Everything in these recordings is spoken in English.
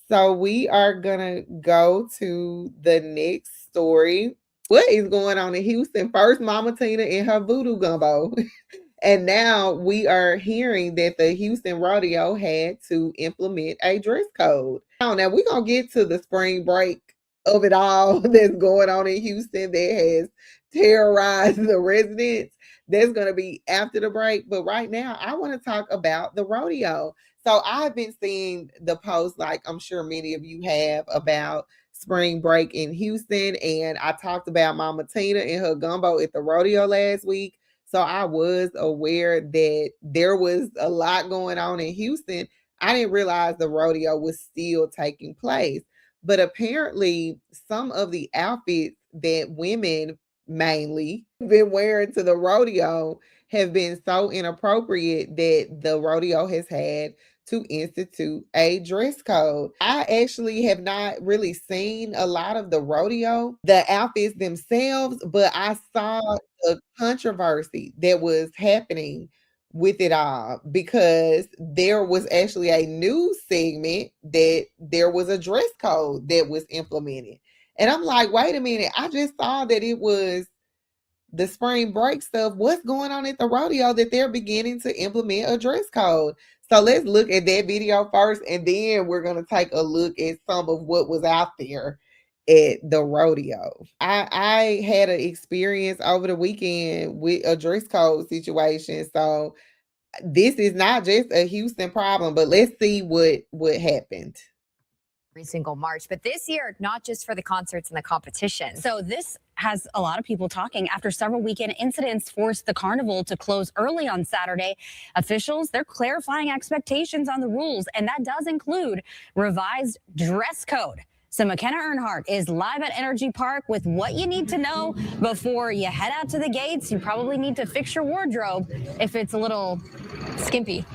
So we are gonna go to the next story. What is going on in Houston? First, Mama Tina and her voodoo gumbo. And now we are hearing that the Houston Rodeo had to implement a dress code. Now we're gonna get to the spring break of it all that's going on in Houston that has terrorized the residents. That's gonna be after the break. But right now, I want to talk about the rodeo. So I've been seeing the posts, like I'm sure many of you have, about spring break in Houston. And I talked about Mama Tina and her gumbo at the rodeo last week. So I was aware that there was a lot going on in Houston. I didn't realize the rodeo was still taking place. But apparently, some of the outfits that women mainly been wearing to the rodeo have been so inappropriate that the rodeo has had to institute a dress code. I actually have not really seen a lot of the rodeo, the outfits themselves, but I saw the controversy that was happening with it all because there was actually a news segment that there was a dress code that was implemented. And I'm like, wait a minute, I just saw that it was the spring break stuff. What's going on at the rodeo that they're beginning to implement a dress code? So let's look at that video first, and then we're going to take a look at some of what was out there at the rodeo. I had an experience over the weekend with a dress code situation. So this is not just a Houston problem, but let's see what happened. Every single March, but this year, not just for the concerts and the competition. So this has a lot of people talking. After several weekend incidents forced the carnival to close early on Saturday, officials, they're clarifying expectations on the rules, and that does include revised dress code. So McKenna Earnhardt is live at Energy Park with what you need to know before you head out to the gates. You probably need to fix your wardrobe if it's a little skimpy.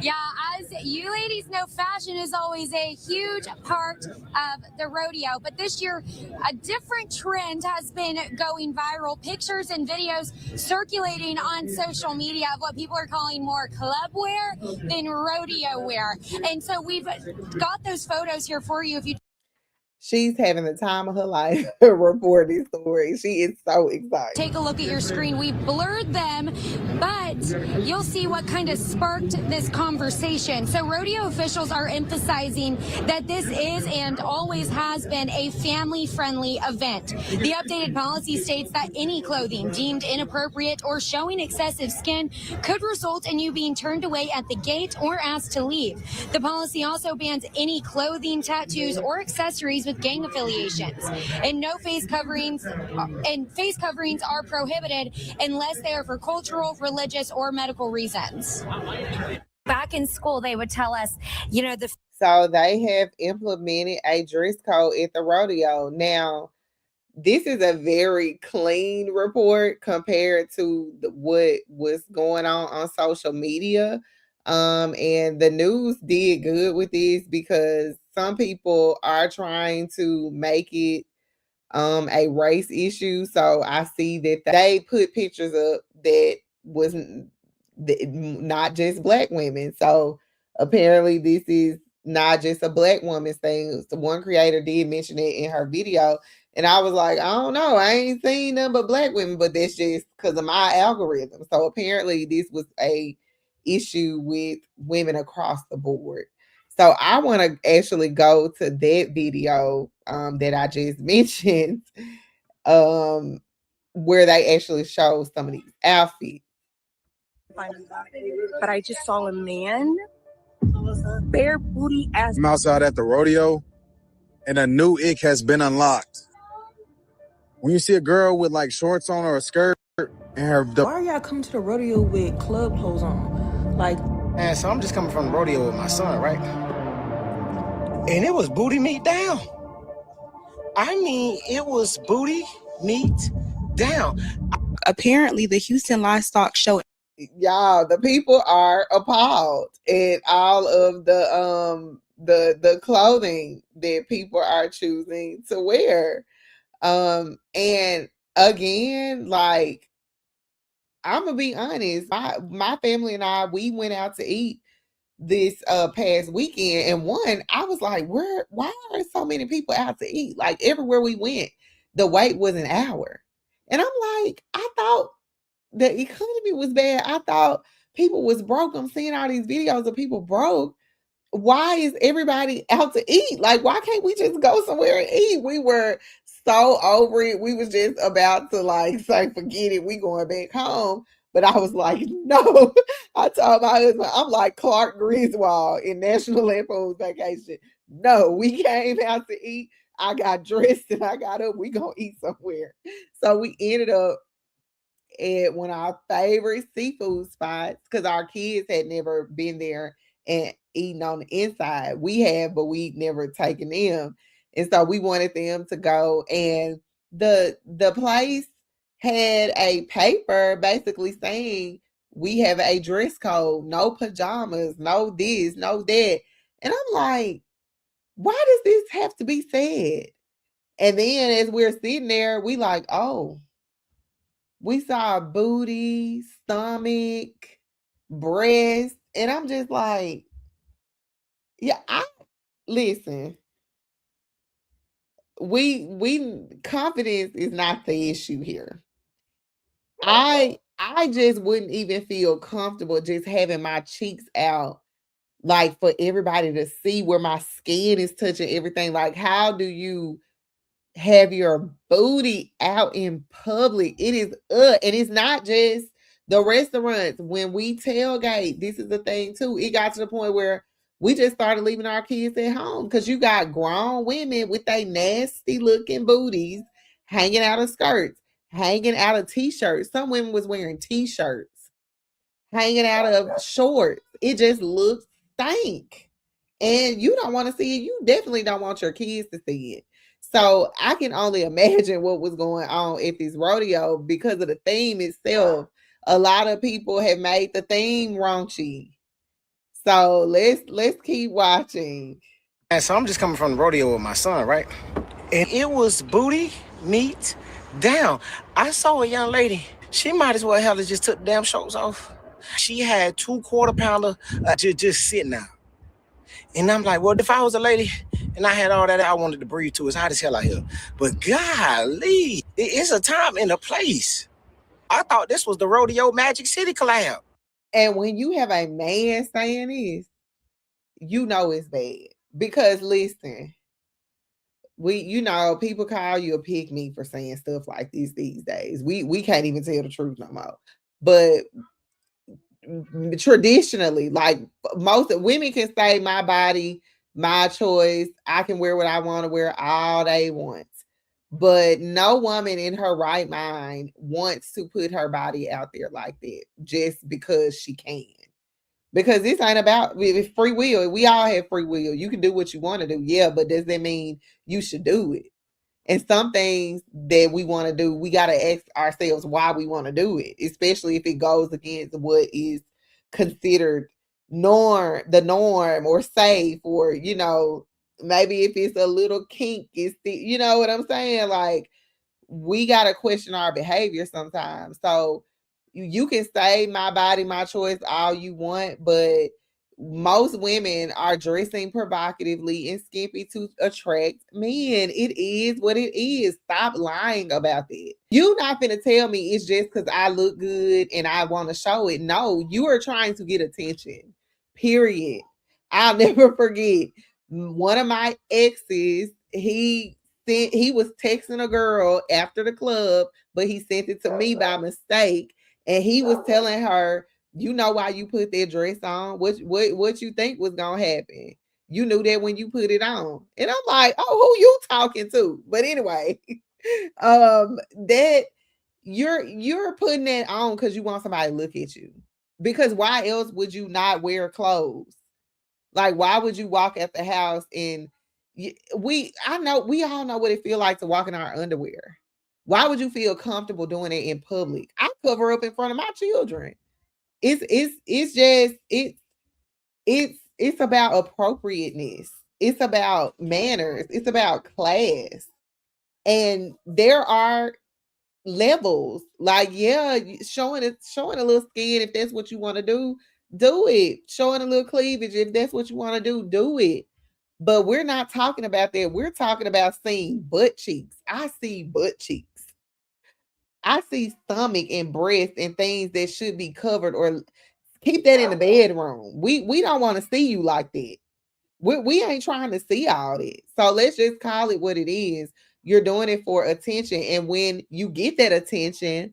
Yeah, as you ladies know, fashion is always a huge part of the rodeo. But this year, a different trend has been going viral. Pictures and videos circulating on social media of what people are calling more club wear than rodeo wear. And so we've got those photos here for you. If you She's having the time of her life reporting this story. She is so excited. take a look at your screen, we blurred them, but you'll see what kind of sparked this conversation. So rodeo officials are emphasizing that this is and always has been a family-friendly event. The updated policy states that any clothing deemed inappropriate or showing excessive skin could result in you being turned away at the gate or asked to leave. The policy also bans any clothing, tattoos, or accessories with gang affiliations, and no face coverings are prohibited unless they are for cultural, religious, or medical reasons. Back in school, they would tell us, So they have implemented a dress code at the rodeo. Now, this is a very clean report compared to what was going on social media. And the news did good with this because some people are trying to make it a race issue. So I see that they put pictures up that wasn't not just black women. So apparently this is not just a black woman's thing. So one creator did mention it in her video. And I was like, I don't know. I ain't seen them but black women, but that's just because of my algorithm. So apparently this was a issue with women across the board. So I want to actually go to that video that I just mentioned, um, where they actually show some of these outfits. But I just saw a man, bare booty ass. I'm outside at the rodeo, and a new ick has been unlocked. When you see a girl with like shorts on or a skirt, and why are y'all coming to the rodeo with club clothes on? Like, man, so I'm just coming from the rodeo with my son, right? And it was booty meat down. I mean, it was booty meat down. Apparently, the Houston Livestock Show. Y'all, the people are appalled at all of the clothing that people are choosing to wear. And again, like, I'm gonna be honest. My family and I, we went out to eat this past weekend, and one, I was like, why are so many people out to eat? Like everywhere we went, the wait was an hour. And I'm like, I thought the economy was bad. I thought people was broke. I'm seeing all these videos of people broke. Why is everybody out to eat? Like, why can't we just go somewhere and eat? We were so over it. We was just about to like say, forget it, we going back home. But I was like, no. I told my husband, I'm like Clark Griswold in National Lampoon's Vacation. No, we came out to eat. I got dressed and I got up. We gonna eat somewhere. So we ended up at one of our favorite seafood spots because our kids had never been there and eating on the inside. We have, but we never taken them. And so we wanted them to go. And the place had a paper basically saying we have a dress code, no pajamas, no this, no that. And I'm like, why does this have to be said? And then as we're sitting there, we like, oh, we saw booty, stomach, breast, and I'm just like, yeah, I listen. We confidence is not the issue here. I just wouldn't even feel comfortable just having my cheeks out like for everybody to see where my skin is touching everything. Like how do you have your booty out in public? It is and it's not just the restaurants. When we tailgate, this is the thing too. It got to the point where we just started leaving our kids at home because you got grown women with their nasty looking booties hanging out of skirts, hanging out of t-shirts. Some women was wearing t-shirts, hanging out of shorts. It just looks stank. And you don't want to see it. You definitely don't want your kids to see it. So I can only imagine what was going on at this rodeo because of the theme itself. A lot of people have made the theme raunchy. So let's keep watching. And so I'm just coming from the rodeo with my son, right? And it was booty, meat, down. I saw a young lady. She might as well have just took the damn shorts off. She had 2 quarter-pounder just sitting there. And I'm like, well, if I was a lady and I had all that, I wanted to breathe too. It's hot as hell out here. But golly, it's a time and a place. I thought this was the Rodeo Magic City collab. And when you have a man saying this, you know it's bad. Because listen, people call you a pick me for saying stuff like this these days. We can't even tell the truth no more. But traditionally, like most women can say my body, my choice, I can wear what I want to wear all they want. But no woman in her right mind wants to put her body out there like that just because she can. Because this ain't about free will. We all have free will. You can do what you want to do. Yeah, but does that mean you should do it? And some things that we want to do, we got to ask ourselves why we want to do it, especially if it goes against what is considered the norm or safe, or, maybe if it's a little kink, you know what I'm saying? Like, we got to question our behavior sometimes. So you can say my body, my choice all you want, but most women are dressing provocatively and skimpy to attract men. It is what it is. Stop lying about that. You're not gonna tell me it's just because I look good and I want to show it. No, you are trying to get attention. Period. I'll never forget one of my exes. He was texting a girl after the club, but he sent it to me by mistake, and he was telling her, you know why you put that dress on? What you think was gonna happen? You knew that when you put it on. And I'm like, oh, who you talking to? But anyway, that you're putting that on because you want somebody to look at you. Because why else would you not wear clothes? Like, why would you walk at the house and we all know what it feel like to walk in our underwear. Why would you feel comfortable doing it in public? I cover up in front of my children. It's about appropriateness. It's about manners. It's about class. And there are levels. Like, yeah, showing a little skin if that's what you want to do it. Showing a little cleavage if that's what you want to do it. But we're not talking about that. We're talking about seeing butt cheeks. I see butt cheeks. I see stomach and breast and things that should be covered, or keep that in the bedroom. We don't want to see you like that. We ain't trying to see all that. So let's just call it what it is. You're doing it for attention. And when you get that attention,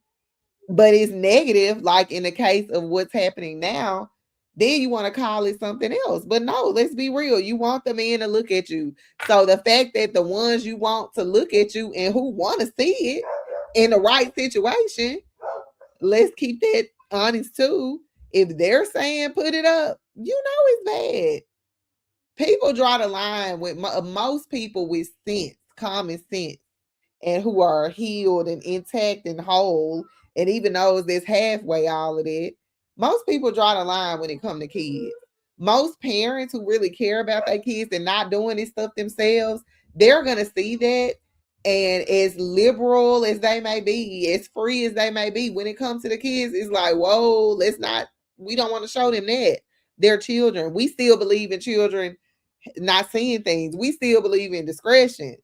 but it's negative, like in the case of what's happening now, then you want to call it something else. But no, let's be real. You want the man to look at you. So the fact that the ones you want to look at you and who want to see it in the right situation, let's keep that honest too. If they're saying put it up, you know it's bad. People draw the line with most people with sense, common sense, and who are healed and intact and whole, and even those that's halfway all of that. Most people draw the line when it comes to kids. Most parents who really care about their kids and not doing this stuff themselves, they're gonna see that. And as liberal as they may be, as free as they may be, when it comes to the kids, it's like, whoa, let's not. We don't want to show them that they're children. We still believe in children not seeing things. We still believe in discretion.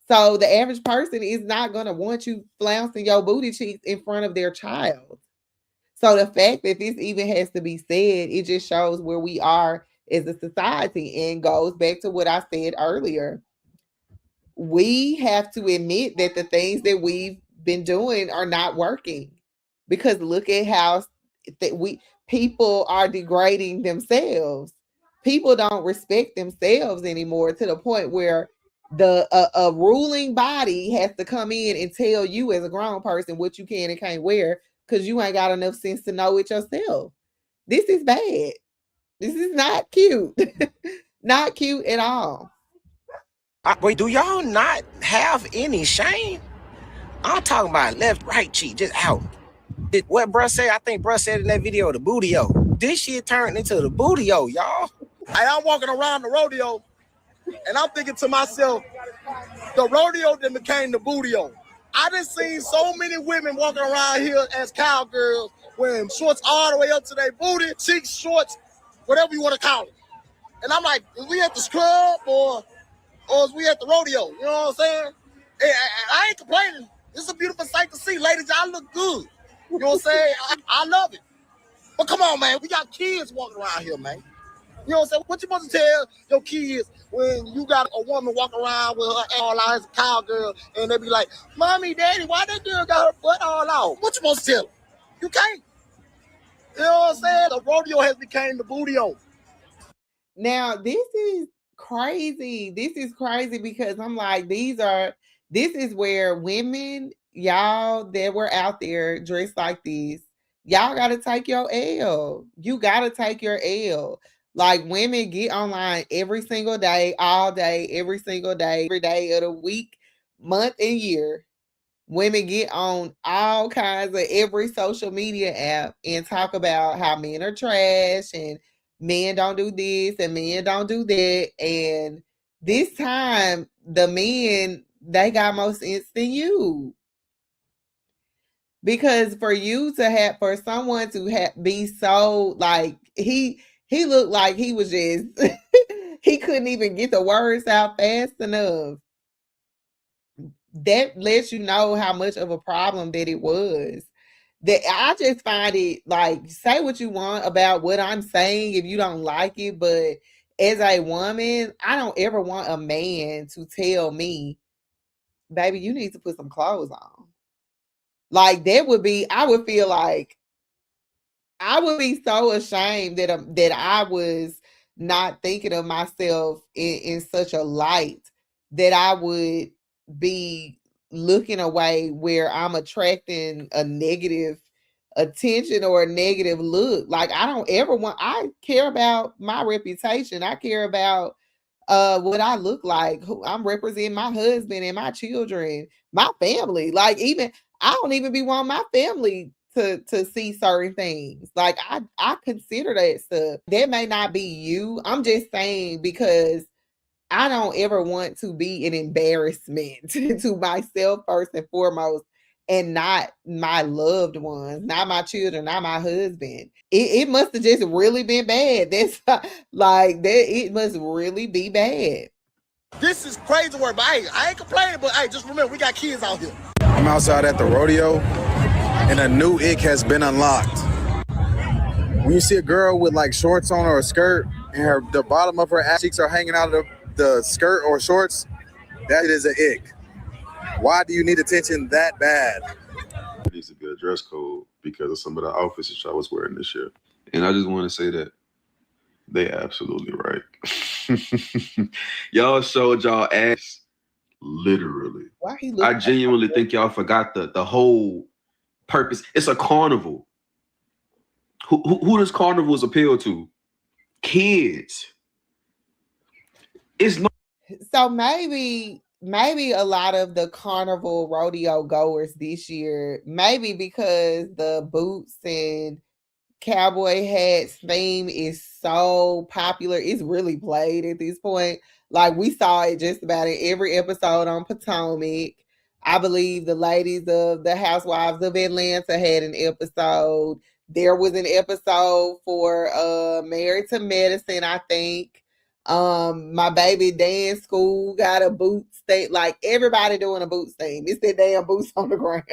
So the average person is not going to want you flouncing your booty cheeks in front of their child. So the fact that this even has to be said, it just shows where we are as a society and goes back to what I said earlier. We have to admit that the things that we've been doing are not working, because look at how that we people are degrading themselves. People don't respect themselves anymore, to the point where the a ruling body has to come in and tell you as a grown person what you can and can't wear, because you ain't got enough sense to know it yourself. This is bad. This is not cute. Not cute at all. Wait, do y'all not have any shame? I'm talking about left, right cheek, just out. What bruh said, I think bruh said in that video, the bootio. This shit turned into the bootio, y'all. I'm walking around the rodeo, and I'm thinking to myself, the rodeo then became the bootio. I done seen so many women walking around here as cowgirls wearing shorts all the way up to their booty, cheeks, shorts, whatever you want to call it. And I'm like, is we at the scrub or is we at the rodeo? You know what I'm saying? And I ain't complaining. It's a beautiful sight to see. Ladies, y'all look good. You know what I'm saying? I love it. But come on, man. We got kids walking around here, man. You know what I'm saying? What you supposed to tell your kids when you got a woman walking around with her all out as a cowgirl and they be like, Mommy, Daddy, why that girl got her butt all out? What you supposed to tell them? You can't. You know what I'm saying? The rodeo has become the bootio. Now, this is crazy. This is crazy because I'm like, this is where women, y'all that were out there dressed like this, y'all got to take your L. You got to take your L. Like, women get online every single day, all day, every single day, every day of the week, month, and year. Women get on all kinds of every social media app and talk about how men are trash and men don't do this and men don't do that. And this time, the men, they got more sense than you. Because for someone to be so, like, he looked like he was just he couldn't even get the words out fast enough. That lets you know how much of a problem that it was. That I just find it, like, say what you want about what I'm saying if you don't like it, but as a woman, I don't ever want a man to tell me, baby, you need to put some clothes on. Like, that would be, I would feel like I would be so ashamed that I was not thinking of myself in such a light that I would be looking away where I'm attracting a negative attention or a negative look. Like, I care about my reputation. I care about what I look like. Who I'm representing my husband and my children, my family. Like, even I don't even be wanting my family to see certain things. Like, I consider that stuff. That may not be you. I'm just saying, because I don't ever want to be an embarrassment to myself first and foremost, and not my loved ones, not my children, not my husband. It must have just really been bad. That's like that. It must really be bad. This is crazy work, but hey, I ain't complaining, but hey, just remember, we got kids out here. I'm outside at the rodeo, and a new ick has been unlocked. When you see a girl with like shorts on or a skirt, and the bottom of her ass cheeks are hanging out of the skirt or shorts, that is an ick. Why do you need attention that bad? It needs to be a dress code because of some of the outfits that I was wearing this year. And I just want to say that they absolutely right. Y'all showed y'all ass literally. Why he I genuinely think y'all forgot the whole purpose. It's a carnival. Who does carnivals appeal to? Kids. It's not. So maybe a lot of the carnival rodeo goers this year, maybe because the boots and cowboy hats theme is so popular, it's really played at this point. Like we saw it just about in every episode on Potomac. I believe the ladies of the Housewives of Atlanta had an episode. There was an episode for Married to Medicine, I think. My baby dance school got a boots thing. Like everybody doing a boots thing. It's their damn boots on the ground.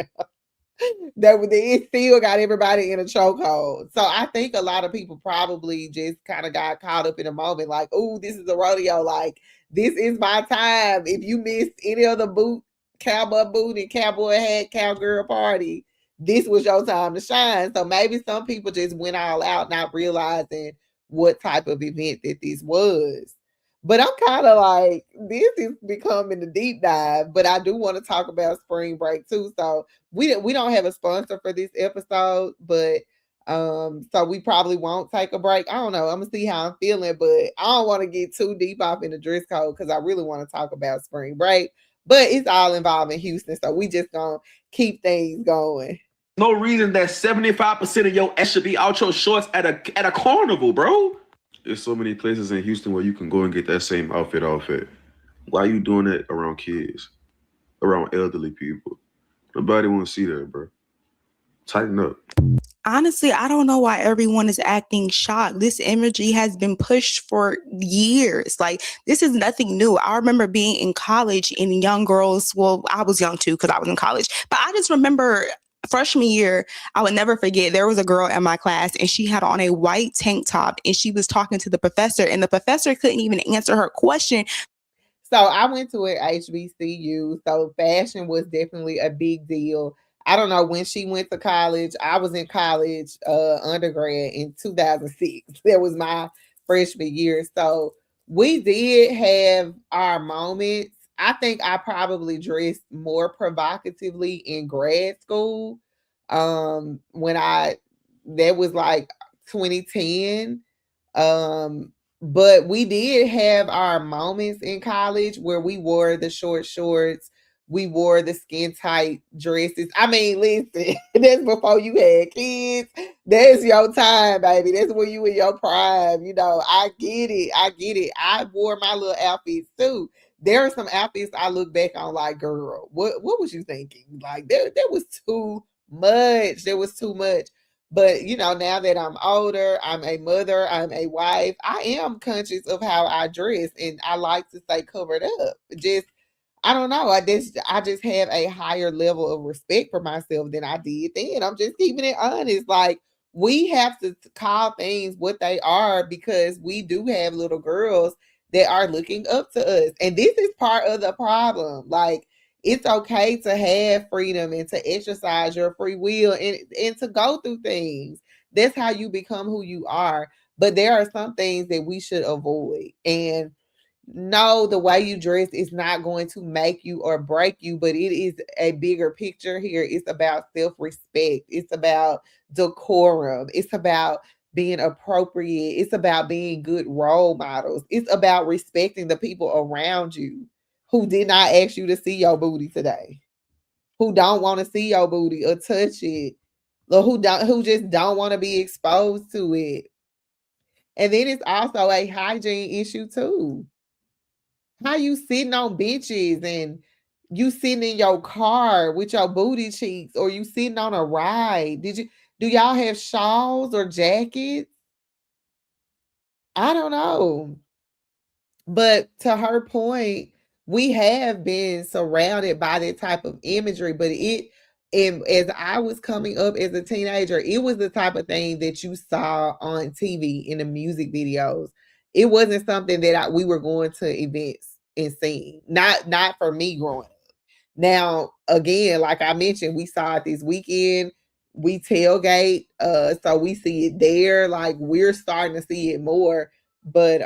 It still got everybody in a chokehold. So I think a lot of people probably just kind of got caught up in a moment, like, "Oh, this is a rodeo. Like this is my time. If you missed any of the cowboy boot and cowboy hat, cowgirl party, this was your time to shine." So maybe some people just went all out, not realizing what type of event that this was. But I'm kind of like, this is becoming a deep dive. But I do want to talk about spring break too. So we don't have a sponsor for this episode, but so we probably won't take a break. I don't know. I'm gonna see how I'm feeling, but I don't want to get too deep off in the dress code because I really want to talk about spring break. But it's all involving Houston, so we just gonna keep things going. No reason that 75% of your ass should be out your shorts at a carnival, bro. There's so many places in Houston where you can go and get that same outfit. Why are you doing that around kids, around elderly people? Nobody want to see that, bro. Tighten up. Honestly, I don't know why everyone is acting shocked. This imagery has been pushed for years. Like, this is nothing new. I remember being in college and young girls, well, I was young too because I was in college, but I just remember freshman year, I would never forget, there was a girl in my class and she had on a white tank top and she was talking to the professor and the professor couldn't even answer her question. So I went to an HBCU, so fashion was definitely a big deal. I don't know when she went to college. I was in college, undergrad in 2006. That was my freshman year. So we did have our moments. I think I probably dressed more provocatively in grad school. When that was like 2010. But we did have our moments in college where we wore the short shorts, we wore the skin tight dresses. I mean, listen, that's before you had kids. That's your time, baby. That's when you in your prime. You know, I get it. I wore my little outfits too. There are some outfits I look back on like, girl, what was you thinking? Like there was too much. There was too much. But you know, now that I'm older, I'm a mother, I'm a wife, I am conscious of how I dress and I like to stay covered up. Just I don't know. I just have a higher level of respect for myself than I did then. I'm just keeping it honest. Like we have to call things what they are because we do have little girls that are looking up to us. And this is part of the problem. Like it's okay to have freedom and to exercise your free will and to go through things. That's how you become who you are. But there are some things that we should avoid. And no, the way you dress is not going to make you or break you, but it is a bigger picture here. It's about self respect, it's about decorum, it's about being appropriate, it's about being good role models, it's about respecting the people around you who did not ask you to see your booty today, who don't want to see your booty or touch it, or who just don't want to be exposed to it. And then it's also a hygiene issue too. How you sitting on benches and you sitting in your car with your booty cheeks, or you sitting on a ride. Do y'all have shawls or jackets? I don't know. But to her point, we have been surrounded by that type of imagery, but and as I was coming up as a teenager, it was the type of thing that you saw on TV in the music videos. It wasn't something that we were going to events and seeing. Not for me growing up. Now, again, like I mentioned, we saw it this weekend. We tailgate, so we see it there. Like we're starting to see it more, but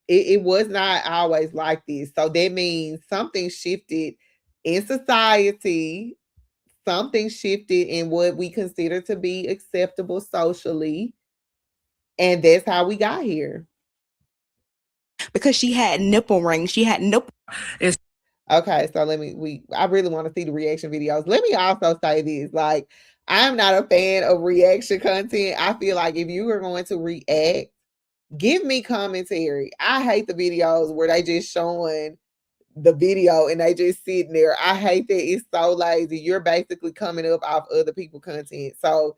it was not always like this. So that means something shifted in society, something shifted in what we consider to be acceptable socially, and that's how we got here. Because she had nipple rings. She had nipple. Okay, so I really want to see the reaction videos. Let me also say this, like, I'm not a fan of reaction content. I feel like if you are going to react, give me commentary. I hate the videos where they just showing the video and they just sitting there. I hate that. It's so lazy. You're basically coming up off other people content. So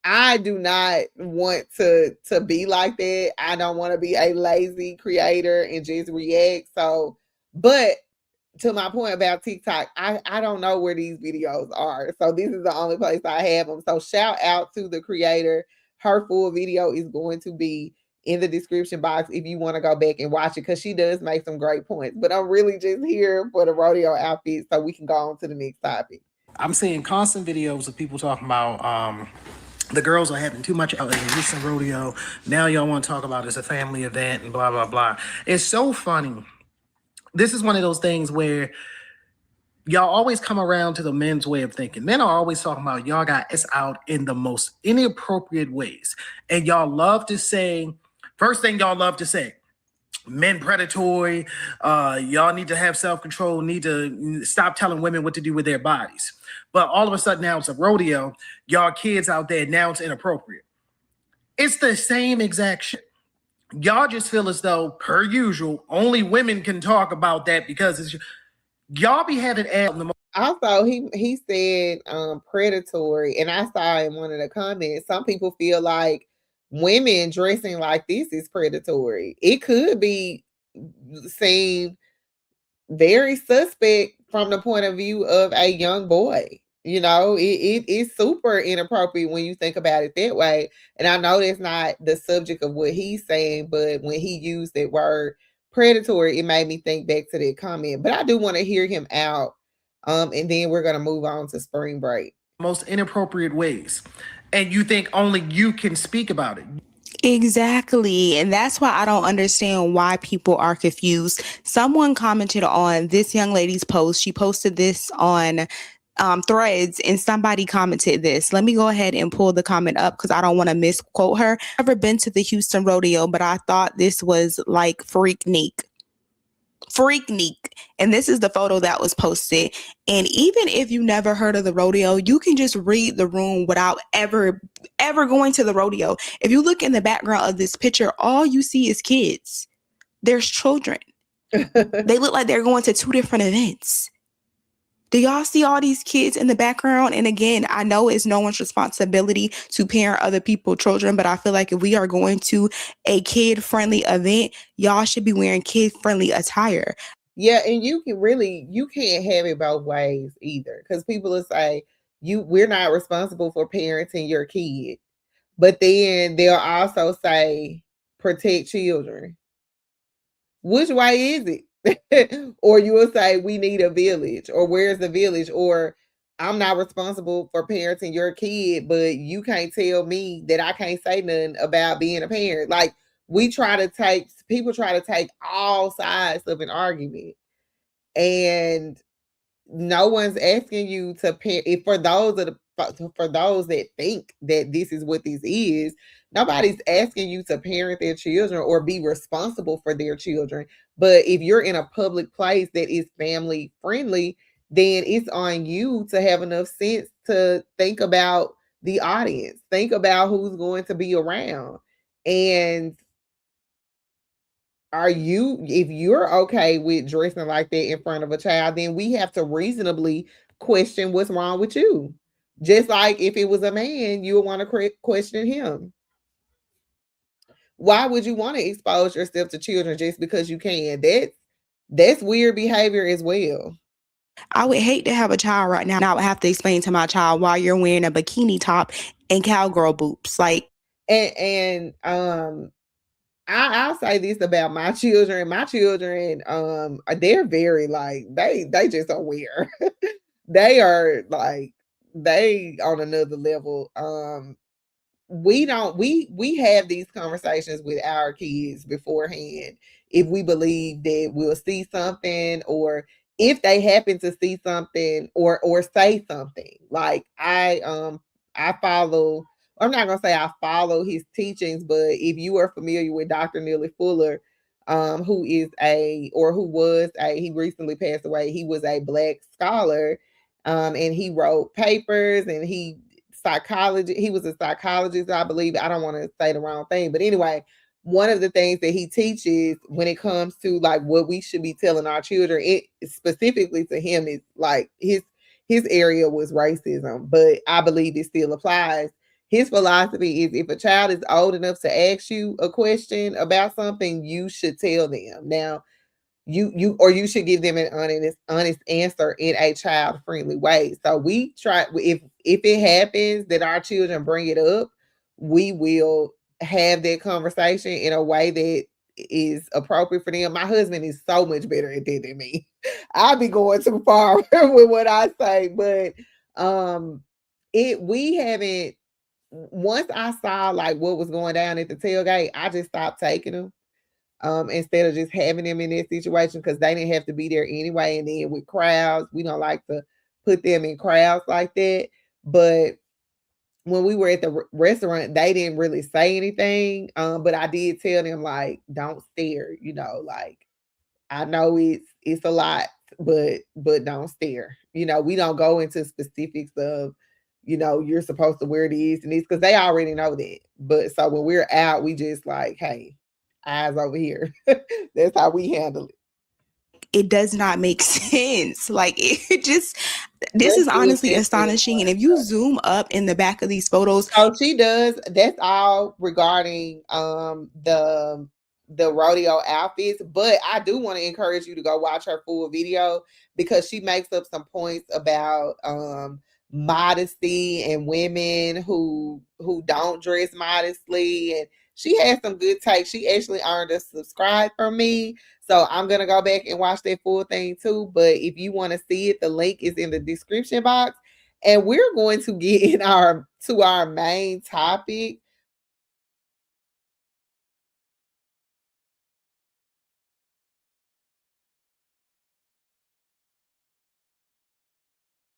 I do not want to be like that. I don't want to be a lazy creator and just react. So, but to my point about TikTok, I don't know where these videos are. So this is the only place I have them. So shout out to the creator. Her full video is going to be in the description box if you want to go back and watch it, because she does make some great points. But I'm really just here for the rodeo outfit so we can go on to the next topic. I'm seeing constant videos of people talking about the girls are having too much out in the Houston rodeo. Now y'all want to talk about it's a family event and blah, blah, blah. It's so funny. This is one of those things where y'all always come around to the men's way of thinking. Men are always talking about y'all got us out in the most inappropriate ways. And y'all love to say, first thing y'all love to say, men predatory, y'all need to have self-control, need to stop telling women what to do with their bodies. But all of a sudden now it's a rodeo, y'all kids out there, now it's inappropriate. It's the same exact shit. Y'all just feel as though, per usual, only women can talk about that because it's y'all be having also he said predatory, and I saw in one of the comments some people feel like women dressing like this is predatory. It could be seen very suspect from the point of view of a young boy. You know, it is super inappropriate when you think about it that way. And I know that's not the subject of what he's saying, but when he used that word predatory, it made me think back to that comment. But I do want to hear him out. And then we're gonna move on to spring break. Most inappropriate ways. And you think only you can speak about it. Exactly. And that's why I don't understand why people are confused. Someone commented on this young lady's post. She posted this on Threads, and somebody commented this. Let me go ahead and pull the comment up because I don't want to misquote her. I've never been to the Houston rodeo, but I thought this was like freaknik. And this is the photo that was posted. And even if you never heard of the rodeo, you can just read the room without ever going to the rodeo. If you look in the background of this picture, all you see is kids. There's children. They look like they're going to two different events. Do y'all see all these kids in the background? And again, I know it's no one's responsibility to parent other people's children, but I feel like if we are going to a kid-friendly event, y'all should be wearing kid-friendly attire. Yeah, and you can't have it both ways either, because people will say we're not responsible for parenting your kid, but then they'll also say protect children. Which way is it? Or you will say we need a village, or where's the village, or I'm not responsible for parenting your kid, but you can't tell me that I can't say nothing about being a parent. Like people try to take all sides of an argument, and no one's asking you to pay. For those that think that this is what this is, nobody's asking you to parent their children or be responsible for their children. But if you're in a public place that is family friendly, then it's on you to have enough sense to think about the audience, think about who's going to be around. And if you're okay with dressing like that in front of a child, then we have to reasonably question what's wrong with you. Just like if it was a man, you would want to question him. Why would you want to expose yourself to children just because you can? That's weird behavior as well. I would hate to have a child right now. I would have to explain to my child why you're wearing a bikini top and cowgirl boobs. Like, I'll say this about my children. My children, they're very like they just aware. They are like they on another level. We have these conversations with our kids beforehand if we believe that we'll see something, or if they happen to see something or say something. Like I follow, I'm not gonna say I follow his teachings, but if you are familiar with Dr. Neely Fuller, who is a or who was a he recently passed away, he was a black scholar, and he wrote papers, and he was a psychologist, I believe. I don't want to say the wrong thing, but anyway, one of the things that he teaches when it comes to like what we should be telling our children, it specifically to him, is like his area was racism, but I believe it still applies. His philosophy is if a child is old enough to ask you a question about something, you should tell them. Now, you should give them an honest answer in a child friendly way. So we try, if it happens that our children bring it up, we will have that conversation in a way that is appropriate for them. My husband is so much better at that than me. I'll be going too far with what I say, but it we haven't once I saw like what was going down at the tailgate, I just stopped taking them, instead of just having them in that situation, because they didn't have to be there anyway. And then with crowds, we don't like to put them in crowds like that. But when we were at the restaurant, they didn't really say anything. But I did tell them like, don't stare. Like I know it's a lot, but don't stare. We don't go into specifics of, you're supposed to wear these and these because they already know that. But so when we're out, we just like, hey, eyes over here. That's how we handle it. it does not make sense. Like, this is honestly astonishing. And if you zoom up in the back of these photos. Oh, she does. That's all regarding the rodeo outfits. But I do want to encourage you to go watch her full video, because she makes up some points about modesty and women who don't dress modestly, and she has some good takes. She actually earned a subscribe from me, so I'm gonna go back and watch that full thing too. But if you want to see it, the link is in the description box. And we're going to get to our main topic.